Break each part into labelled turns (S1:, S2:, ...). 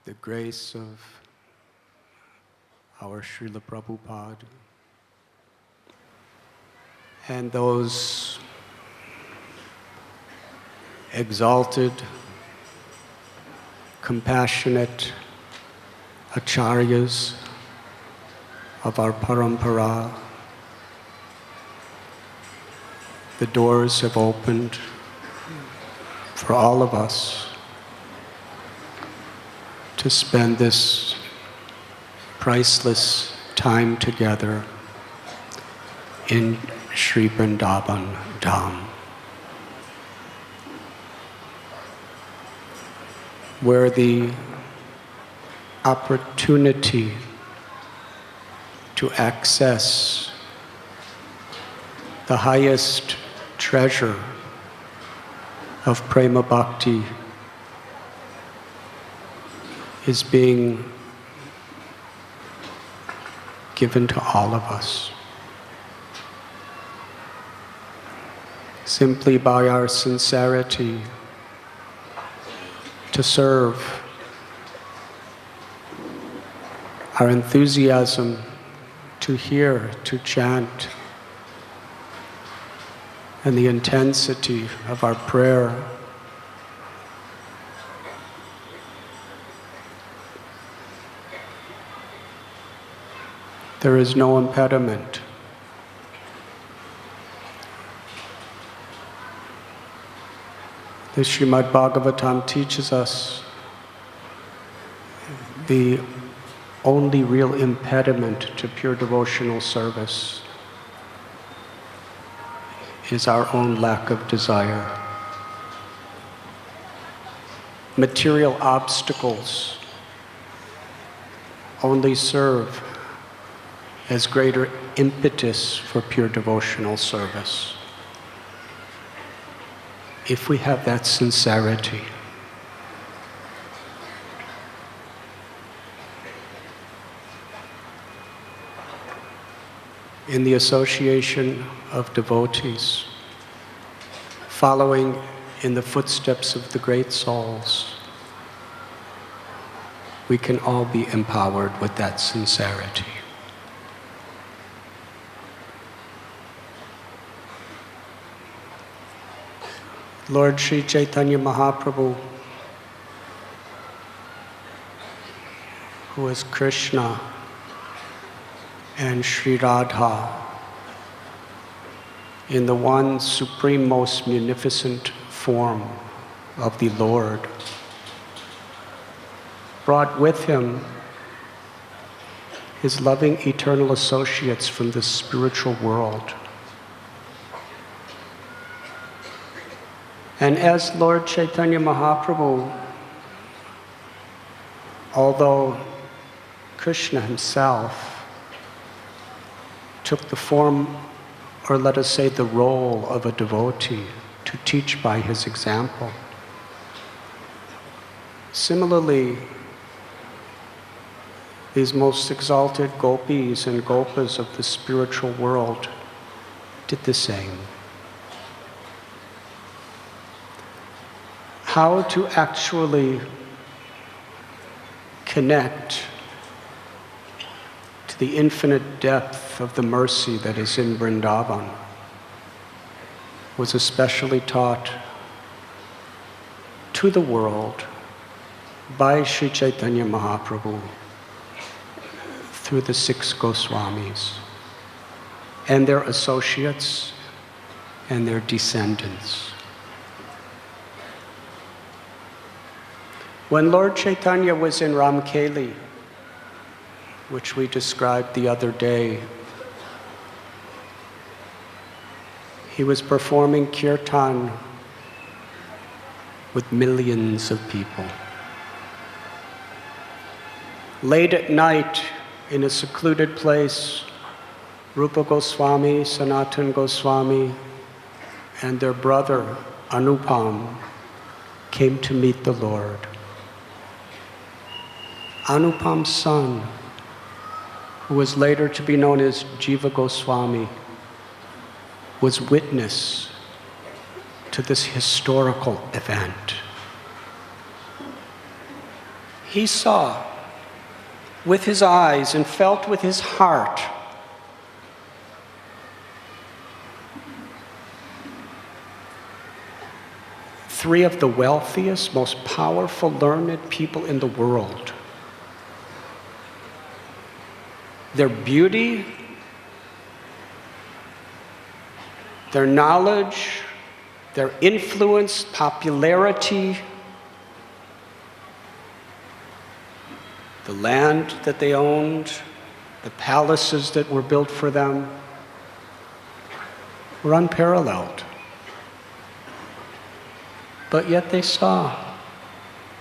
S1: the grace of our Srila Prabhupada and those exalted, compassionate Acharyas of our parampara. The doors have opened for all of us to spend this priceless time together in Sri Vrindavan Dham, where the opportunity to access the highest treasure of prema bhakti is being given to all of us. Simply by our sincerity to serve, our enthusiasm to hear, to chant, and the intensity of our prayer, there is no impediment. The Srimad Bhagavatam teaches us the only real impediment to pure devotional service is our own lack of desire. Material obstacles only serve as greater impetus for pure devotional service. If we have that sincerity, in the association of devotees, following in the footsteps of the great souls, we can all be empowered with that sincerity. Lord Sri Chaitanya Mahaprabhu, who is Krishna and Sri Radha in the one supreme, most munificent form of the Lord, brought with him his loving eternal associates from the spiritual world. And as Lord Chaitanya Mahaprabhu, although Krishna himself took the form, or let us say the role of a devotee to teach by his example, similarly, these most exalted gopis and gopas of the spiritual world did the same. How to actually connect to the infinite depth of the mercy that is in Vrindavan was especially taught to the world by Sri Chaitanya Mahaprabhu through the 6 Goswamis and their associates and their descendants. When Lord Chaitanya was in Ramkeli, which we described the other day, he was performing kirtan with millions of people. Late at night, in a secluded place, Rupa Goswami, Sanatan Goswami, and their brother Anupam came to meet the Lord. Anupam's son, who was later to be known as Jiva Goswami, was witness to this historical event. He saw with his eyes and felt with his heart three of the wealthiest, most powerful, learned people in the world. Their beauty, their knowledge, their influence, popularity, the land that they owned, the palaces that were built for them, were unparalleled. But yet he saw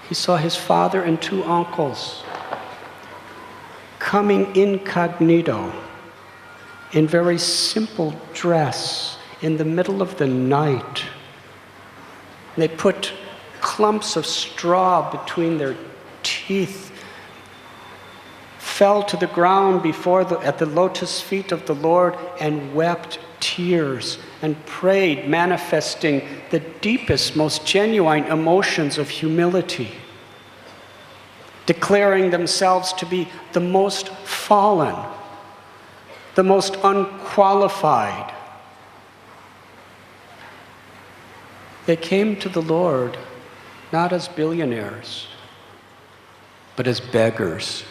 S1: his father and two uncles coming incognito in very simple dress in the middle of the night. They put clumps of straw between their teeth, fell to the ground at the lotus feet of the Lord and wept tears and prayed, manifesting the deepest, most genuine emotions of humility, declaring themselves to be the most fallen, the most unqualified. They came to the Lord not as billionaires, but as beggars.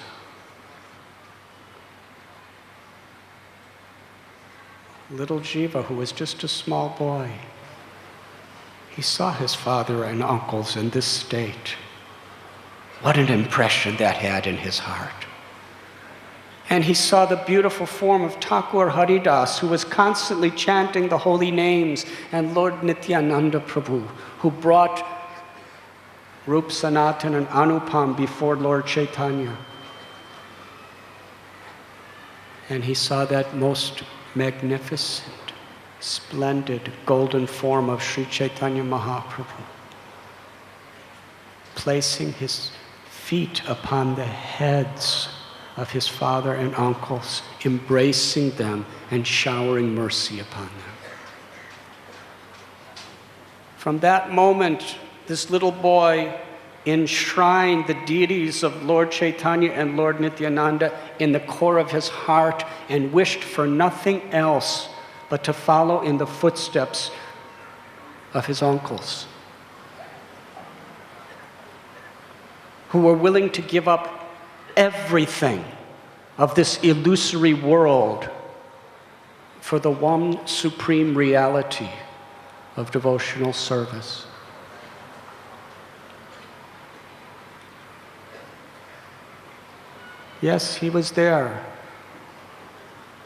S1: Little Jiva, who was just a small boy, he saw his father and uncles in this state. What an impression that had in his heart. And he saw the beautiful form of Thakur Haridas, who was constantly chanting the holy names, and Lord Nityananda Prabhu, who brought Rup Sanatan and Anupam before Lord Chaitanya. And he saw that most magnificent, splendid, golden form of Sri Chaitanya Mahaprabhu, placing his feet upon the heads of his father and uncles, embracing them and showering mercy upon them. From that moment, this little boy enshrined the deities of Lord Chaitanya and Lord Nityananda in the core of his heart and wished for nothing else but to follow in the footsteps of his uncles, who were willing to give up everything of this illusory world for the one supreme reality of devotional service. Yes, he was there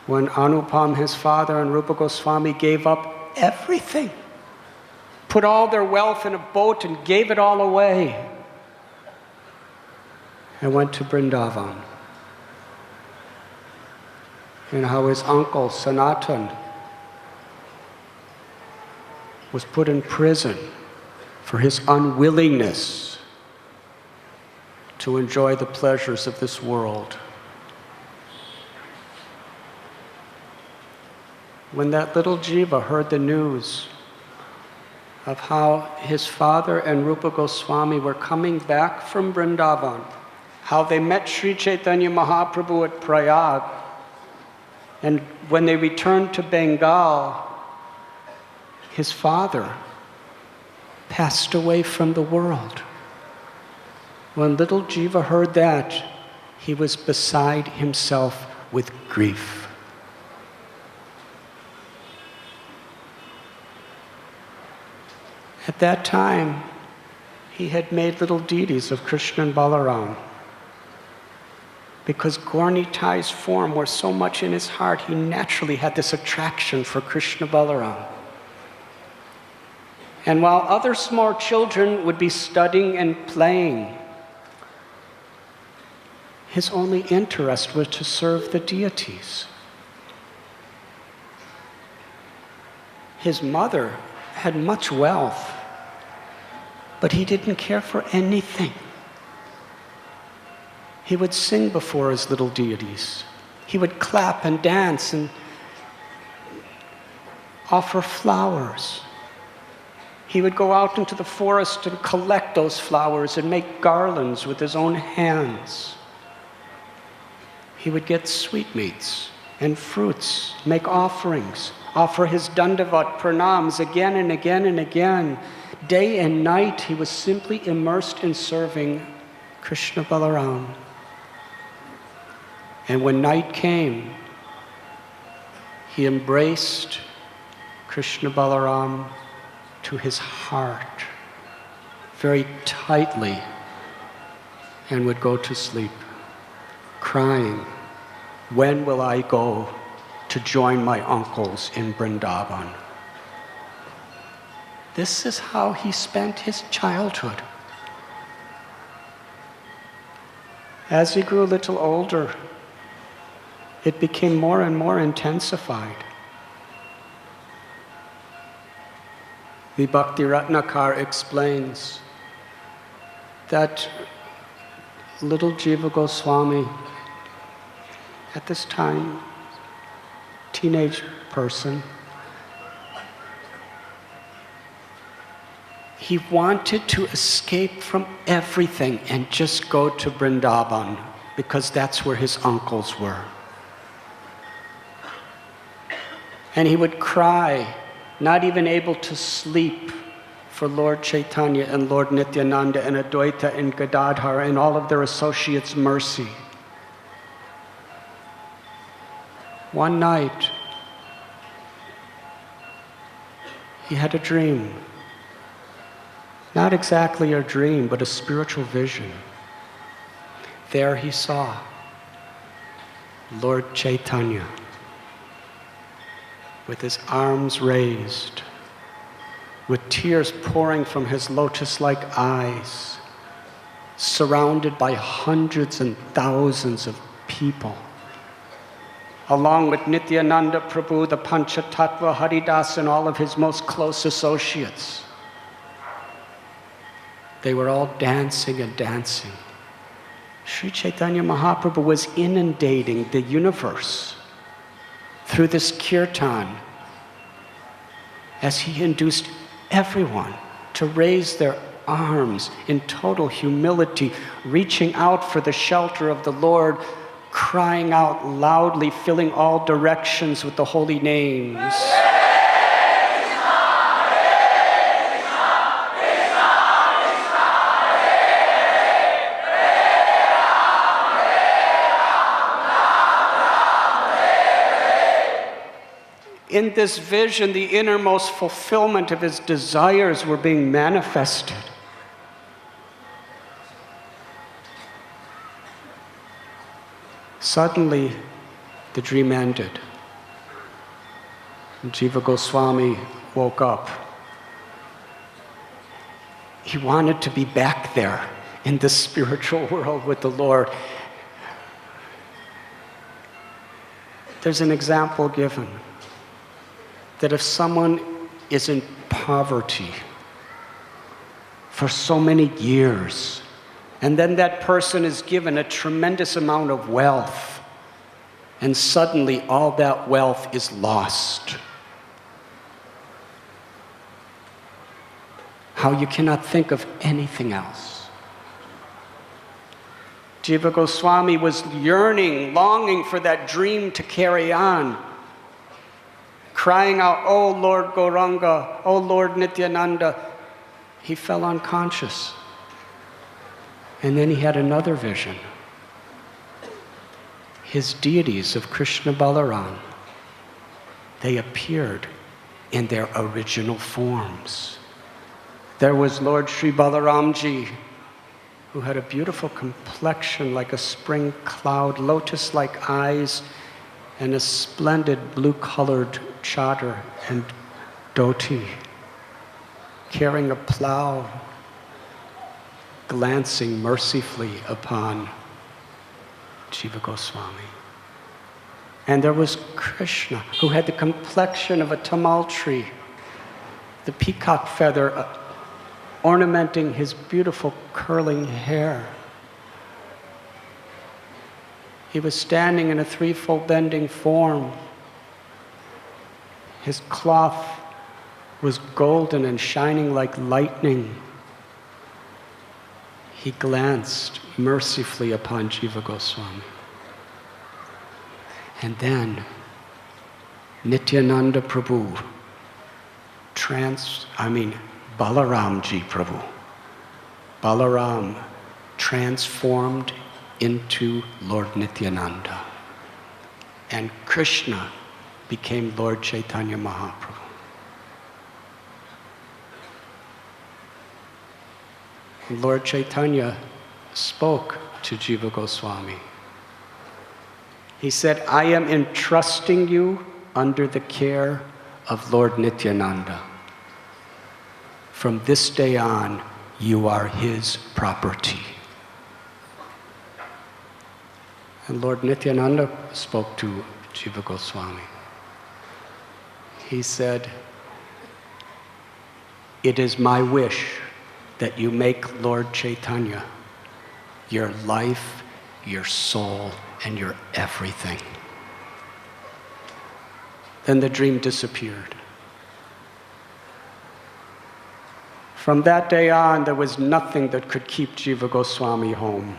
S1: when Anupam, his father, and Rupa Goswami gave up everything, put all their wealth in a boat and gave it all away, and went to Vrindavan. And how his uncle, Sanatan, was put in prison for his unwillingness to enjoy the pleasures of this world. When that little Jiva heard the news of how his father and Rupa Goswami were coming back from Vrindavan, how they met Sri Chaitanya Mahaprabhu at Prayag, and when they returned to Bengal, his father passed away from the world. When little Jiva heard that, he was beside himself with grief. At that time, he had made little deities of Krishna and Balaram. Because Gaur-Nitai's form was so much in his heart, he naturally had this attraction for Krishna Balaram. And while other small children would be studying and playing, his only interest was to serve the deities. His mother had much wealth, but he didn't care for anything. He would sing before his little deities. He would clap and dance and offer flowers. He would go out into the forest and collect those flowers and make garlands with his own hands. He would get sweetmeats and fruits, make offerings, offer his dandavat pranams again and again and again. Day and night, he was simply immersed in serving Krishna Balaram. And when night came, he embraced Krishna Balaram to his heart very tightly and would go to sleep, crying, "When will I go to join my uncles in Vrindavan?" This is how he spent his childhood. As he grew a little older, it became more and more intensified. The Bhakti Ratnakar explains that little Jiva Goswami, at this time, teenage person, he wanted to escape from everything and just go to Vrindavan because that's where his uncles were. And he would cry, not even able to sleep, for Lord Chaitanya and Lord Nityananda and Advaita and Gadadhar and all of their associates' mercy. One night, he had a dream. Not exactly a dream, but a spiritual vision. There he saw Lord Chaitanya with his arms raised, with tears pouring from his lotus-like eyes, surrounded by hundreds and thousands of people, along with Nityananda Prabhu, the Panchatattva, Haridas, and all of his most close associates. They were all dancing and dancing. Sri Chaitanya Mahaprabhu was inundating the universe through this kirtan as he induced everyone to raise their arms in total humility, reaching out for the shelter of the Lord, crying out loudly, filling all directions with the holy names. In this vision, the innermost fulfillment of his desires were being manifested. Suddenly, the dream ended. Jiva Goswami woke up. He wanted to be back there in the spiritual world with the Lord. There's an example given that if someone is in poverty for so many years, and then that person is given a tremendous amount of wealth, and suddenly all that wealth is lost, how you cannot think of anything else. Jiva Goswami was yearning, longing for that dream to carry on, crying out, "Oh Lord Gauranga, oh Lord Nityananda." He fell unconscious. And then he had another vision. His deities of Krishna Balaram, they appeared in their original forms. There was Lord Sri Balaramji, who had a beautiful complexion like a spring cloud, lotus-like eyes, and a splendid blue-colored chadar and dhoti, carrying a plow, glancing mercifully upon Jiva Goswami. And there was Krishna, who had the complexion of a tamal tree, the peacock feather ornamenting his beautiful curling hair. He was standing in a threefold bending form. His cloth was golden and shining like lightning. He glanced mercifully upon Jiva Goswami. And then Nityananda Prabhu, Balaramji Prabhu, Balaram transformed into Lord Nityananda. And Krishna became Lord Chaitanya Mahaprabhu. And Lord Chaitanya spoke to Jiva Goswami. He said, I am entrusting you under the care of Lord Nityananda. From this day on, you are his property. And Lord Nityananda spoke to Jiva Goswami. He said, it is my wish that you make Lord Chaitanya your life, your soul, and your everything. Then the dream disappeared. From that day on, there was nothing that could keep Jiva Goswami home.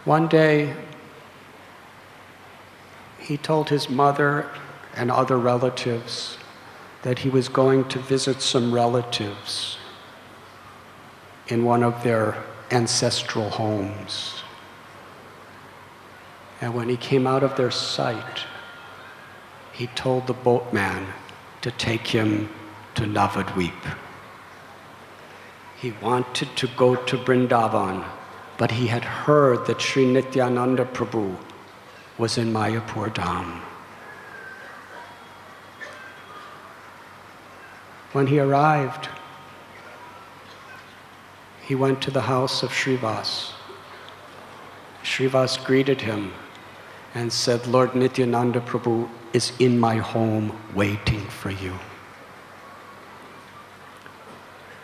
S1: One day, he told his mother and other relatives that he was going to visit some relatives in one of their ancestral homes. And when he came out of their sight, he told the boatman to take him to Navadvip. He wanted to go to Vrindavan, but he had heard that Sri Nityananda Prabhu was in Mayapur Dham. When he arrived, he went to the house of Srivas. Srivas greeted him and said, Lord Nityananda Prabhu is in my home waiting for you.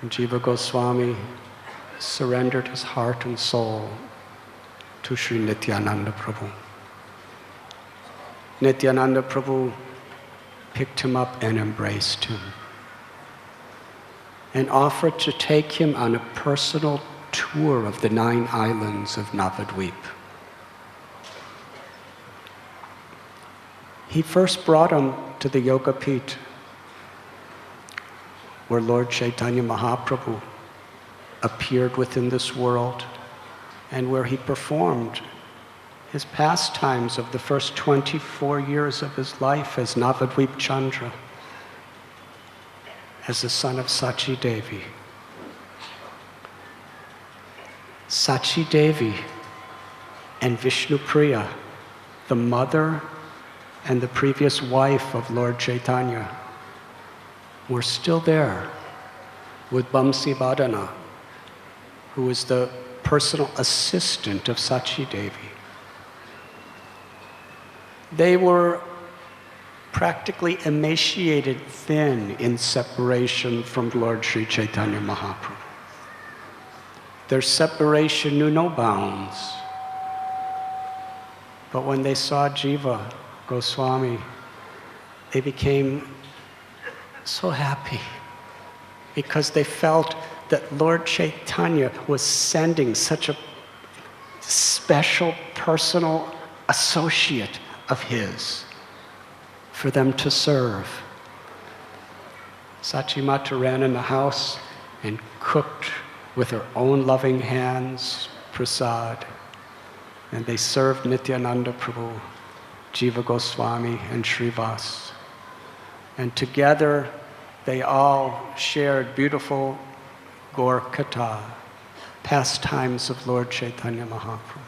S1: And Jiva Goswami surrendered his heart and soul to Sri Nityananda Prabhu. Nityananda Prabhu picked him up and embraced him and offered to take him on a personal tour of the 9 islands of Navadvip. He first brought him to the Yoga Pit, where Lord Chaitanya Mahaprabhu appeared within this world and where he performed his pastimes of the first 24 years of his life as Navadvip Chandra, as the son of Sachi Devi. Sachi Devi and Vishnu Priya, the mother and the previous wife of Lord Chaitanya, were still there with Bamsi Vadana, who was the personal assistant of Sachi Devi. They were practically emaciated, thin in separation from Lord Sri Chaitanya Mahaprabhu. Their separation knew no bounds. But when they saw Jiva Goswami, they became so happy because they felt that Lord Chaitanya was sending such a special personal associate of his for them to serve. Sachi Mata ran in the house and cooked with her own loving hands prasad, and they served Nityananda Prabhu, Jiva Goswami, and Srivas. And together they all shared beautiful Gaur Katha, pastimes of Lord Chaitanya Mahaprabhu.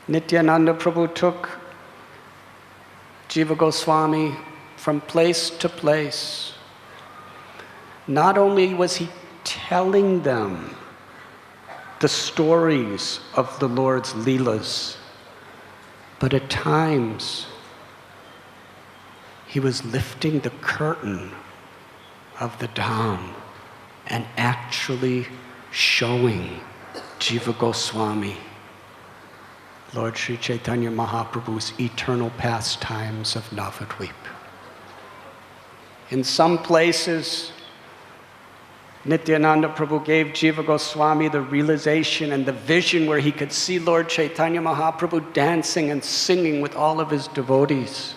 S1: Nityananda Prabhu took Jiva Goswami from place to place. Not only was he telling them the stories of the Lord's Leelas, but at times he was lifting the curtain of the Dham and actually showing Jiva Goswami Lord Sri Chaitanya Mahaprabhu's eternal pastimes of Navadvip. In some places, Nityananda Prabhu gave Jiva Goswami the realization and the vision where he could see Lord Chaitanya Mahaprabhu dancing and singing with all of his devotees,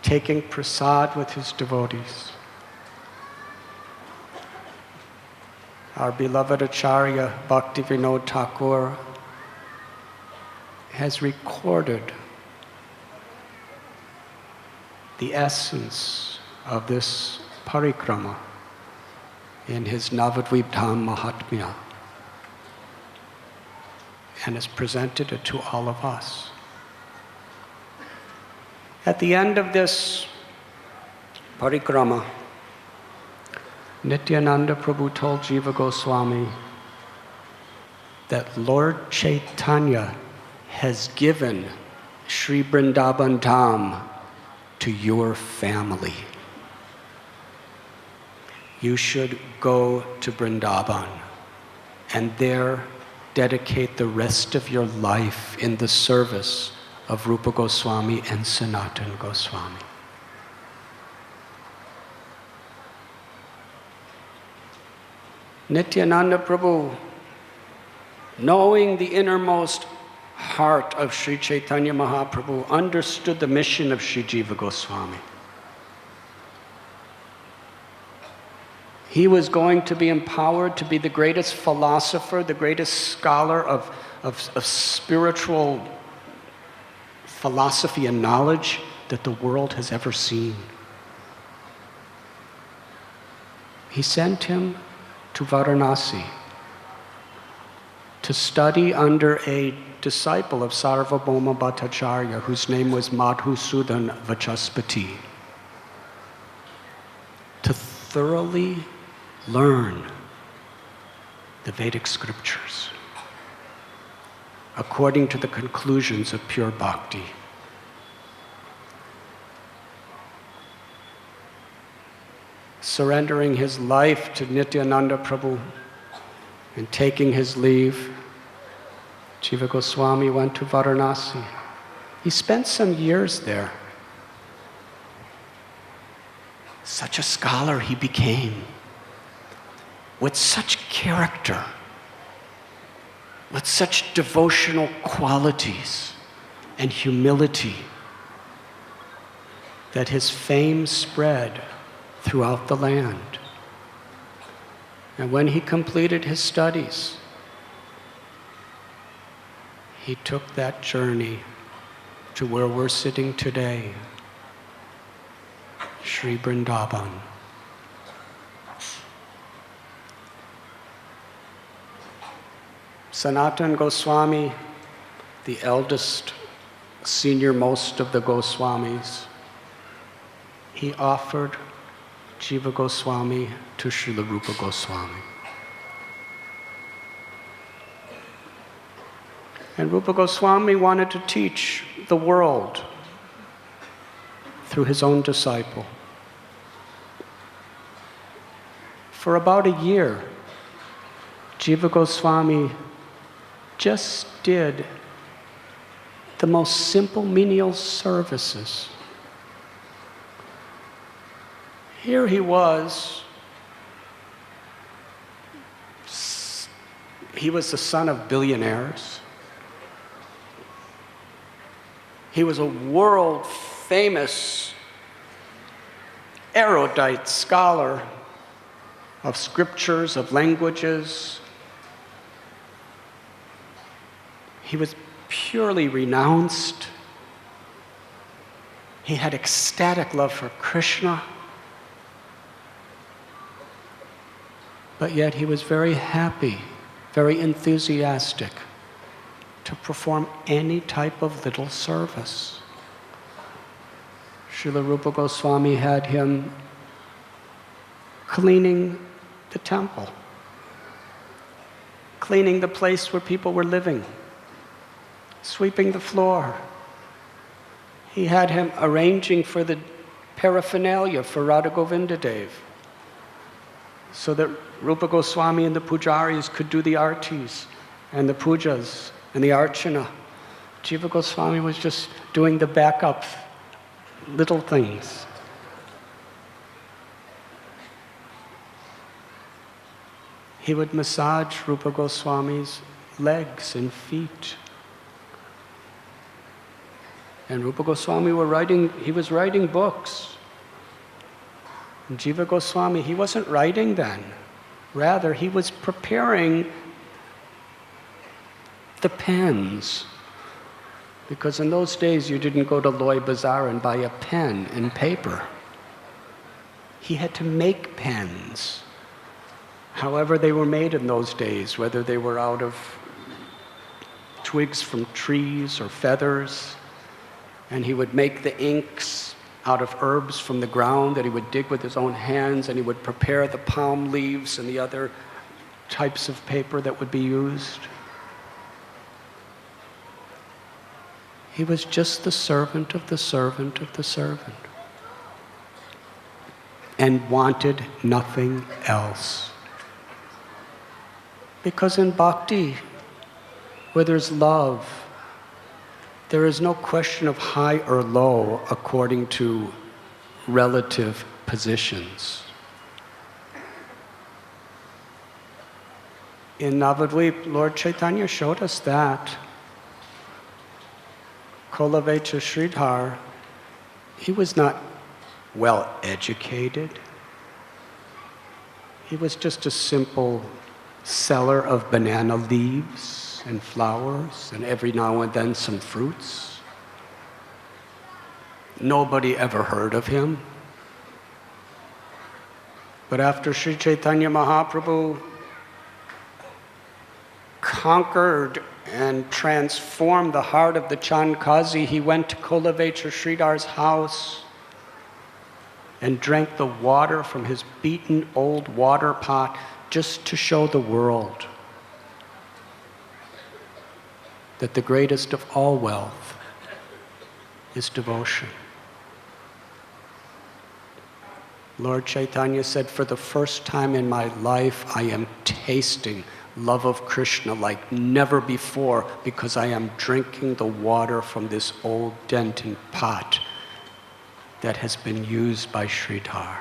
S1: taking prasad with his devotees. Our beloved Acharya Bhaktivinoda Thakur has recorded the essence of this parikrama in his Navadvip Dham Mahatmya and has presented it to all of us. At the end of this parikrama, Nityananda Prabhu told Jiva Goswami that Lord Chaitanya has given Sri Vrindavan Dham to your family. You should go to Vrindavan and there dedicate the rest of your life in the service of Rupa Goswami and Sanatana Goswami. Nityananda Prabhu, knowing the innermost heart of Sri Chaitanya Mahaprabhu, understood the mission of Sri Jiva Goswami. He was going to be empowered to be the greatest philosopher, the greatest scholar of spiritual philosophy and knowledge that the world has ever seen. He sent him to Varanasi to study under a disciple of Sarvabhauma Bhattacharya whose name was Madhusudan Vachaspati, to thoroughly learn the Vedic scriptures according to the conclusions of pure bhakti. Surrendering his life to Nityananda Prabhu and taking his leave, Jiva Goswami went to Varanasi. He spent some years there. Such a scholar he became, with such character, with such devotional qualities and humility, that his fame spread throughout the land. And when he completed his studies, he took that journey to where we're sitting today, Sri Vrindavan. Sanatana Goswami, the eldest, senior most of the Goswamis, he offered Jiva Goswami to Srila Rupa Goswami. And Rupa Goswami wanted to teach the world through his own disciple. For about a year, Jiva Goswami just did the most simple menial services. Here he was the son of billionaires. He was a world-famous erudite scholar of scriptures, of languages. He was purely renounced. He had ecstatic love for Krishna. But yet he was very happy, very enthusiastic to perform any type of little service. Srila Rupa Goswami had him cleaning the temple, cleaning the place where people were living, sweeping the floor. He had him arranging for the paraphernalia for Radha Govindadev, so that Rupa Goswami and the pujaris could do the artis and the pujas and the Archana. Jiva Goswami was just doing the backup, little things. He would massage Rupa Goswami's legs and feet. And Rupa Goswami was writing books. And Jiva Goswami, he wasn't writing then. Rather, he was preparing the pens. Because in those days, you didn't go to Loy Bazaar and buy a pen and paper. He had to make pens. However they were made in those days, whether they were out of twigs from trees or feathers. And he would make the inks out of herbs from the ground that he would dig with his own hands, and he would prepare the palm leaves and the other types of paper that would be used. He was just the servant of the servant of the servant, and wanted nothing else. Because in bhakti, where there's love, there is no question of high or low according to relative positions. In Navadvip, Lord Chaitanya showed us that. Kolavecha Sridhar, he was not well educated. He was just a simple seller of banana leaves and flowers, and every now and then some fruits. Nobody ever heard of him. But after Sri Chaitanya Mahaprabhu conquered and transformed the heart of the Chandkazi, he went to Kolavecha Sridhar's house and drank the water from his beaten old water pot just to show the world that the greatest of all wealth is devotion. Lord Chaitanya said, for the first time in my life, I am tasting love of Krishna like never before, because I am drinking the water from this old dented pot that has been used by Sridhar.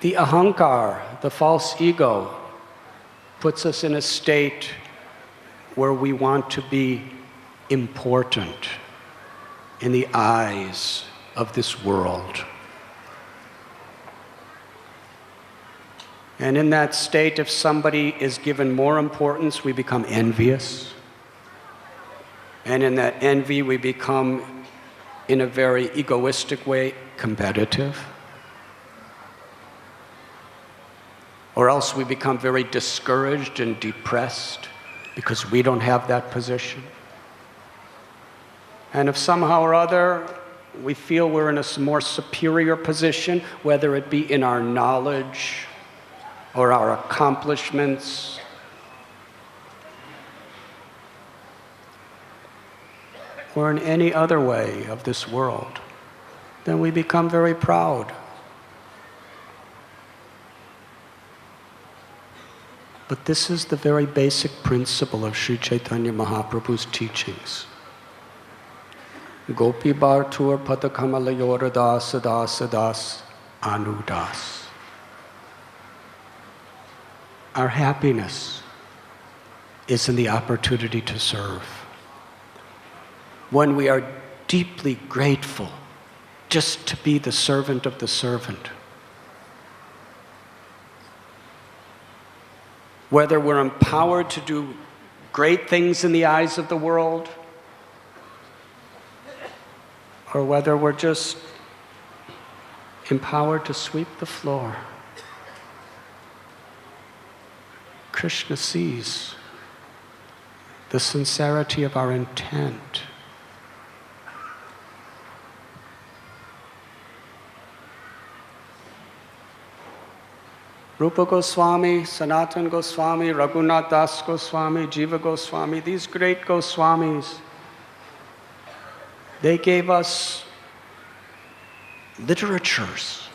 S1: The ahankar, the false ego, puts us in a state where we want to be important in the eyes of this world. And in that state, if somebody is given more importance, we become envious. And in that envy, we become, in a very egoistic way, competitive. Or else we become very discouraged and depressed because we don't have that position. And if somehow or other we feel we're in a more superior position, whether it be in our knowledge or our accomplishments, or in any other way of this world, then we become very proud. But this is the very basic principle of Sri Chaitanya Mahaprabhu's teachings. Gopi Bhartur Padakamalayor Das Das Das Anudas. Our happiness is in the opportunity to serve. When we are deeply grateful just to be the servant of the servant, whether we're empowered to do great things in the eyes of the world, or whether we're just empowered to sweep the floor, Krishna sees the sincerity of our intent. Rupa Goswami, Sanatana Goswami, Raghunath Das Goswami, Jiva Goswami, these great Goswamis, they gave us literatures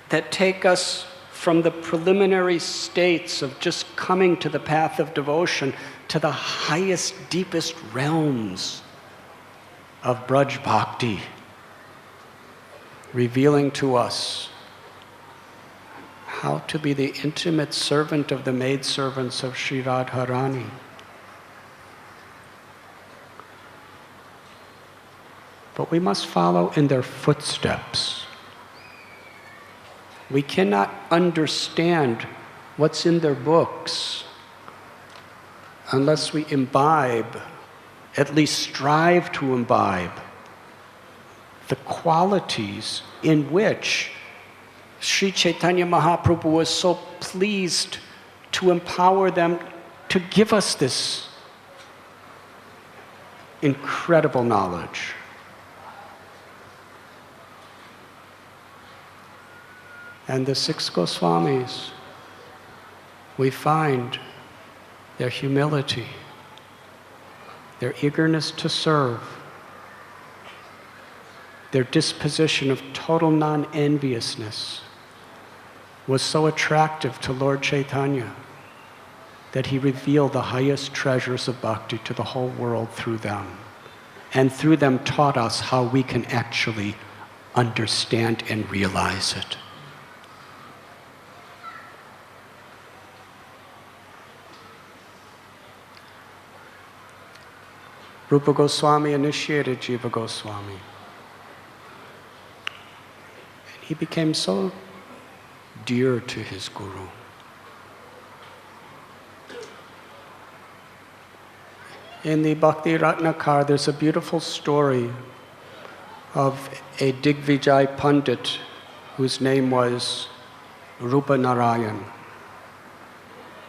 S1: that take us from the preliminary states of just coming to the path of devotion to the highest, deepest realms of Braj Bhakti, revealing to us how to be the intimate servant of the maidservants of Sri Radharani. But we must follow in their footsteps. We cannot understand what's in their books unless we imbibe, at least strive to imbibe, the qualities in which Sri Chaitanya Mahaprabhu was so pleased to empower them to give us this incredible knowledge. And the 6 Goswamis, we find their humility, their eagerness to serve, their disposition of total non-enviousness was so attractive to Lord Chaitanya that he revealed the highest treasures of bhakti to the whole world through them, and through them taught us how we can actually understand and realize it. Rupa Goswami initiated Jiva Goswami. And he became so dear to his guru. In the Bhakti Ratnakar, there's a beautiful story of a Digvijay Pandit whose name was Rupa Narayan.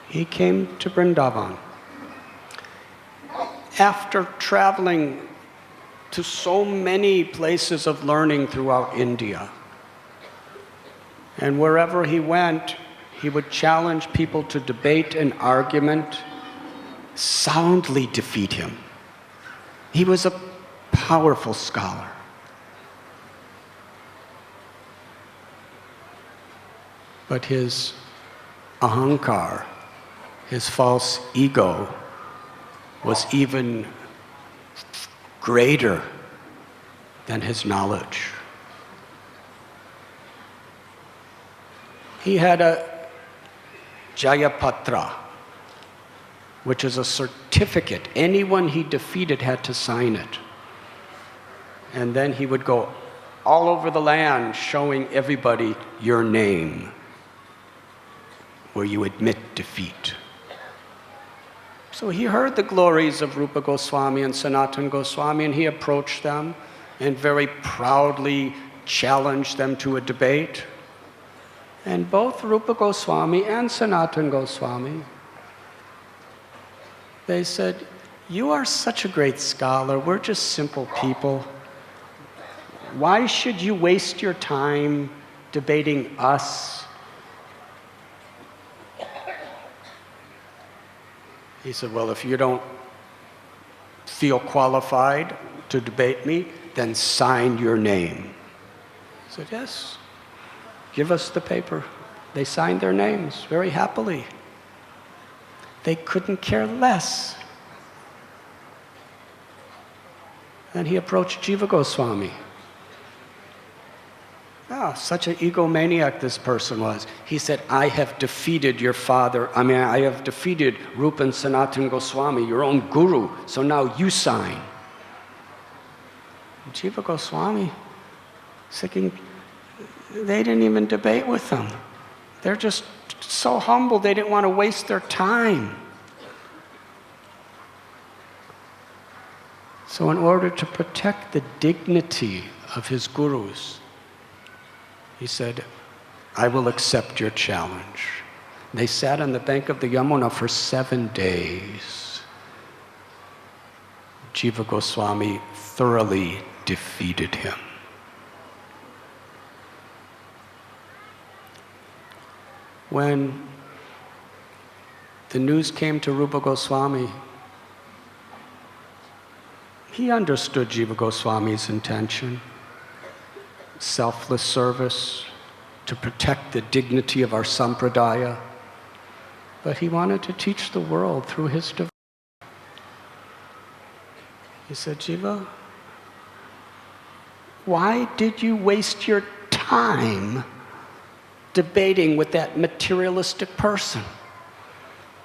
S1: He came to Vrindavan. After traveling to so many places of learning throughout India, and wherever he went, he would challenge people to debate and argument, soundly defeat him. He was a powerful scholar. But his ahankar, his false ego, was even greater than his knowledge. He had a Jayapatra, which is a certificate. Anyone he defeated had to sign it. And then he would go all over the land showing everybody your name, where you admit defeat. So he heard the glories of Rupa Goswami and Sanatana Goswami, and he approached them and very proudly challenged them to a debate. And both Rupa Goswami and Sanatana Goswami, they said, "You are such a great scholar, we're just simple people. Why should you waste your time debating us?" He said, "Well, if you don't feel qualified to debate me, then sign your name." I said, "Yes, give us the paper." They signed their names very happily. They couldn't care less. And he approached Jiva Goswami. Oh, such an egomaniac this person was. He said, "I have defeated your father. I have defeated Rupa and Sanatana Goswami, your own guru, so now you sign." And Jiva Goswami, thinking, they didn't even debate with them. They're just so humble, they didn't want to waste their time. So in order to protect the dignity of his gurus, he said, "I will accept your challenge." They sat on the bank of the Yamuna for 7 days. Jiva Goswami thoroughly defeated him. When the news came to Rupa Goswami, he understood Jiva Goswami's intention. Selfless service, to protect the dignity of our sampradaya, but he wanted to teach the world through his devotion. He said, Jiva, why did you waste your time debating with that materialistic person?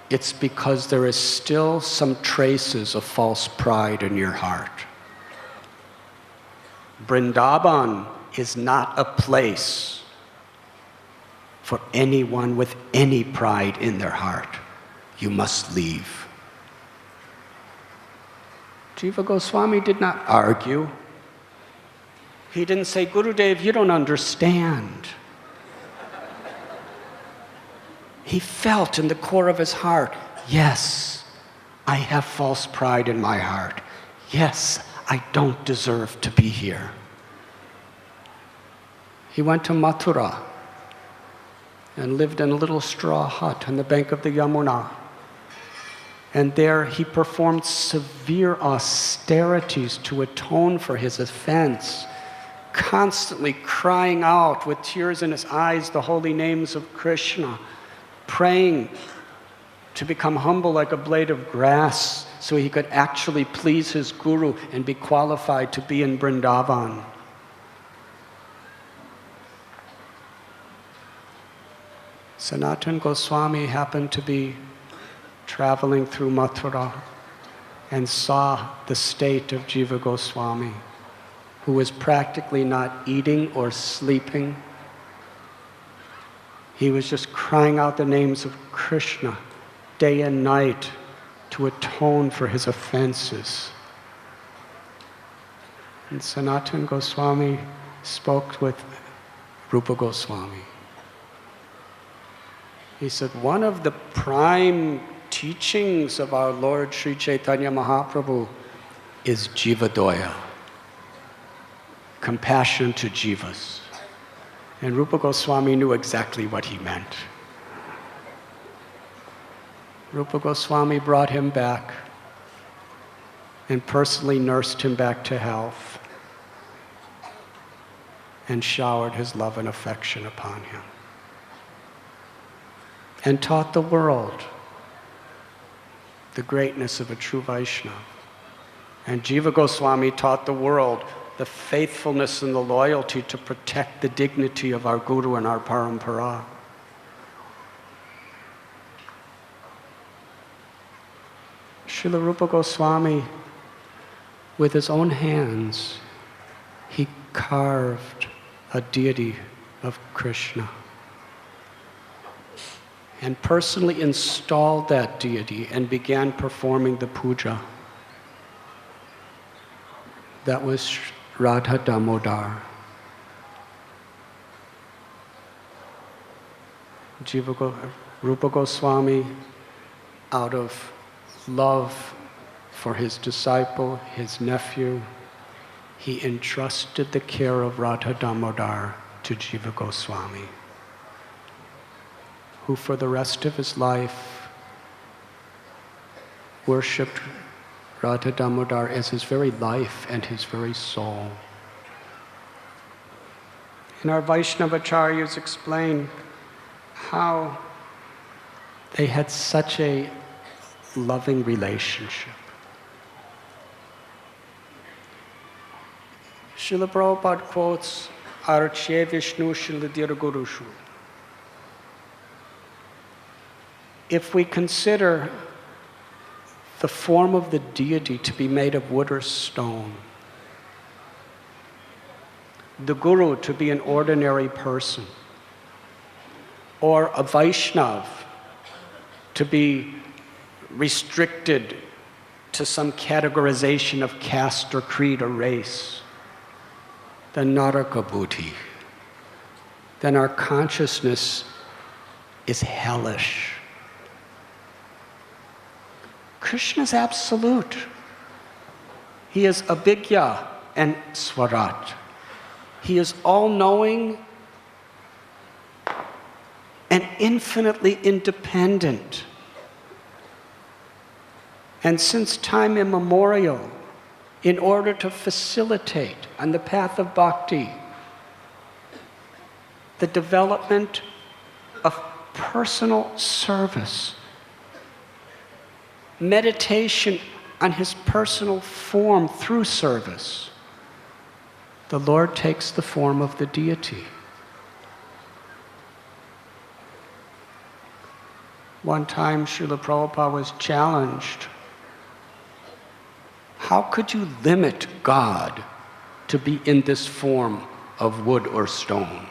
S1: It's because there is still some traces of false pride in your heart. Vrindavan is not a place for anyone with any pride in their heart. You must leave. Jiva Goswami did not argue. He didn't say, Gurudev, you don't understand. He felt in the core of his heart, yes, I have false pride in my heart. Yes, I don't deserve to be here. He went to Mathura and lived in a little straw hut on the bank of the Yamuna. And there he performed severe austerities to atone for his offense, constantly crying out with tears in his eyes the holy names of Krishna, praying to become humble like a blade of grass so he could actually please his guru and be qualified to be in Vrindavan. Sanatana Goswami happened to be traveling through Mathura and saw the state of Jiva Goswami, who was practically not eating or sleeping. He was just crying out the names of Krishna day and night to atone for his offenses. And Sanatana Goswami spoke with Rupa Goswami. He said, one of the prime teachings of our Lord Sri Chaitanya Mahaprabhu is Jiva Doya, compassion to jivas. And Rupa Goswami knew exactly what he meant. Rupa Goswami brought him back and personally nursed him back to health and showered his love and affection upon him. And taught the world the greatness of a true Vaishnava. And Jiva Goswami taught the world the faithfulness and the loyalty to protect the dignity of our Guru and our Parampara. Srila Rupa Goswami, with his own hands, he carved a deity of Krishna and personally installed that deity and began performing the puja. That was Radha Damodar. Rupa Goswami, out of love for his disciple, his nephew, he entrusted the care of Radha Damodar to Jiva Goswami, who for the rest of his life worshipped Radha Damodar as his very life and his very soul. And our Vaishnava Acharyas explain how they had such a loving relationship. Srila Prabhupada quotes Arche Vishnu Srila Dirgurushu. If we consider the form of the deity to be made of wood or stone, the Guru to be an ordinary person, or a Vaishnav to be restricted to some categorization of caste or creed or race, then naraka buddhi, then our consciousness is hellish. Krishna is absolute. He is abhigya and swarat. He is all-knowing and infinitely independent. And since time immemorial, in order to facilitate on the path of bhakti, the development of personal service, meditation on his personal form through service. The Lord takes the form of the deity. One time, Srila Prabhupada was challenged. How could you limit God to be in this form of wood or stone?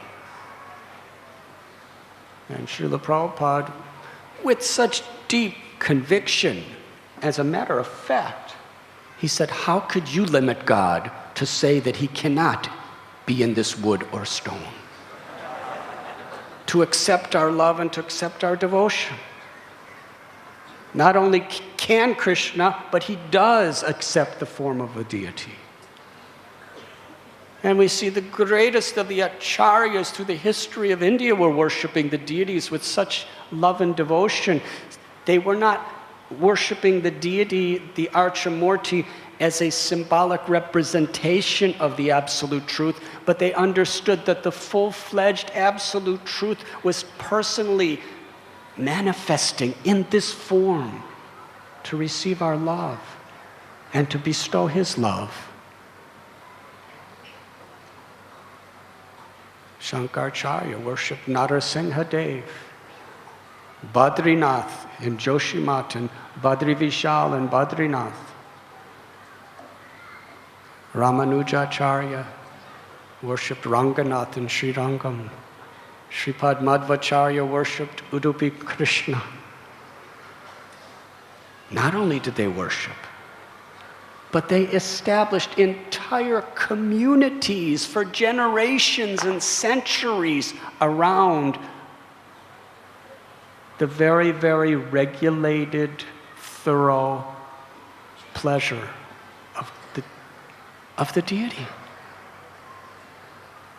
S1: And Srila Prabhupada, with such deep conviction, as a matter of fact, he said, how could you limit God to say that he cannot be in this wood or stone? To accept our love and to accept our devotion. Not only can Krishna, but he does accept the form of a deity. And we see the greatest of the Acharyas through the history of India were worshiping the deities with such love and devotion. They were not worshiping the deity, the Archamurti, as a symbolic representation of the absolute truth, but they understood that the full-fledged absolute truth was personally manifesting in this form to receive our love and to bestow his love. Shankaracharya worshipped Narasimha Dev, Badrinath in Joshimat, and Badri Vishal in Badrinath. Ramanujacharya worshipped Ranganath in Sri Rangam. Sripad Madhvacharya worshipped Udupi Krishna. Not only did they worship, but they established entire communities for generations and centuries around the very, very regulated, thorough pleasure of the deity.